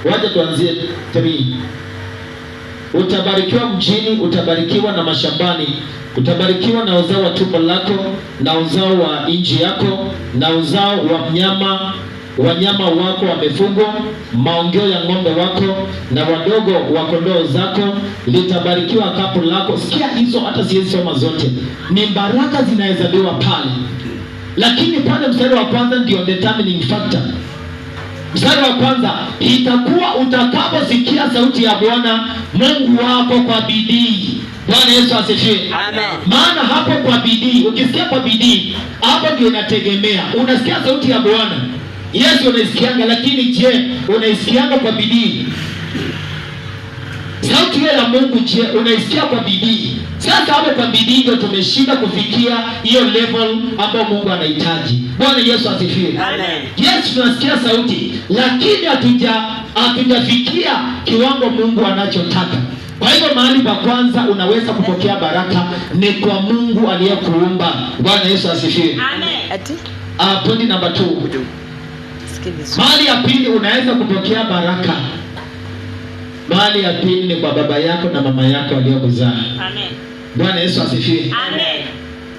Wacha tuanzie 3. Utabarikiwa mjini, utabarikiwa na mashambani, utabarikiwa na uzao wa tumbo lako, na uzao wa nchi yako, na uzao wa wanyama wako wamefugwa, maongeo ya ng'ombe wako na wadogo wa kondoo zako. Litabarikiwa kapu lako. Sikia hizo, hata siwezi soma zote, ni baraka zinahesabiwa pale, lakini pale mstari wa kwanza ndio determining factor. Mstari wa kwanza, itakuwa utakaposikia sauti ya Bwana Mungu wako kwa bidii. Bwana Yesu asifiwe. Amen. Maana hapo kwa bidii, ukisikia kwa bidii, hapo ndio inategemea. Unasikia sauti ya Bwana, Yesu unaisikianga, lakini je, unaisikianga kwa bidii? Sauti ya Mungu, je, unaisikia kwa bidii? Sasa hapo kwa bidii ndio tumeshinda kufikia hiyo level ambayo Mungu anahitaji. Bwana Yesu asifiwe. Amen. Yes, tunasikia sauti, lakini hatujafikia kiwango Mungu anachotaka. Kwa hivyo mahali pa kwanza unaweza kupokea baraka ni kwa Mungu aliyekuumba. Bwana Yesu asifiwe. Amen. Point number 2. Mahali ya pili unaweza kupokea baraka. Mahali ya pili ni kwa baba yako na mama yako waliokuzaa. Amen. Bwana Yesu asifiwe. Amen.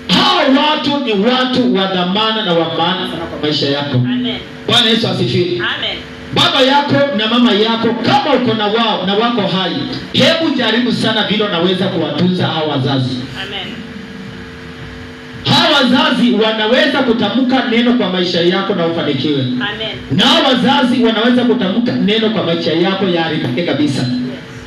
Hao watu ni watu wa dhamana na wa maana sana kwa maisha yako. Amen. Bwana Yesu asifiwe. Amen. Baba yako na mama yako, kama uko na wao na wako hai, hebu jaribu sana vile unaweza kuwatunza hao wazazi. Amen. Hao wazazi wanaweza kutamka neno kwa maisha yako na ufanikiwe. Amen. Na hao wazazi wanaweza kutamka neno kwa maisha yako yaharibike kabisa.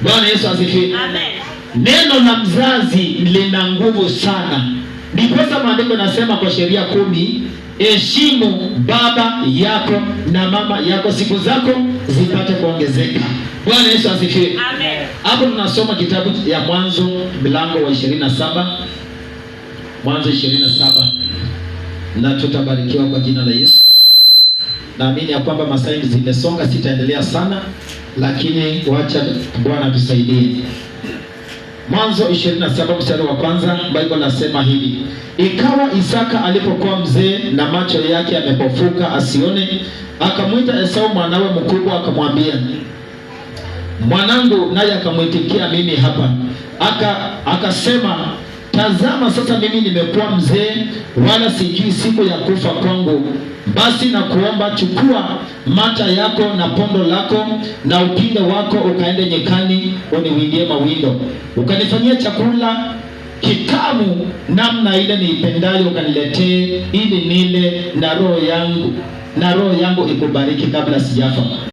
Bwana Yesu asifiwe. Amen. Neno la mzazi lina nguvu sana. Ndiposa maandiko nasema kwa sheria 10, heshimu baba yako na mama yako, siku zako zipate kuongezeka. Bwana Yesu asifiwe. Amen. Hapo tunasoma kitabu ya Mwanzo mlango wa 27. Mwanzo 27. Na tutabarikiwa kwa jina la Yesu. Naamini ya kwamba masaa zimesonga, sitaendelea sana, lakini wacha Bwana tusaidie. Mwanzo 27 mstari wa kwanza, Biblia nasema hivi: ikawa Isaka alipokuwa mzee na macho yake yamepofuka asione, akamwita Esau mwanawe mkubwa, akamwambia, mwanangu, naye akamwitikia, mimi hapa. Akasema, tazama, sasa mimi nimekuwa mzee, wala sijui siku ya kufa kwangu. Basi na kuomba, chukua mata yako na pondo lako na upinde wako, ukaende nyikani uniwindie mawindo, ukanifanyia chakula kitamu namna ile niipendayo, ukaniletee ili nile, na roho yangu ikubariki kabla sijafa.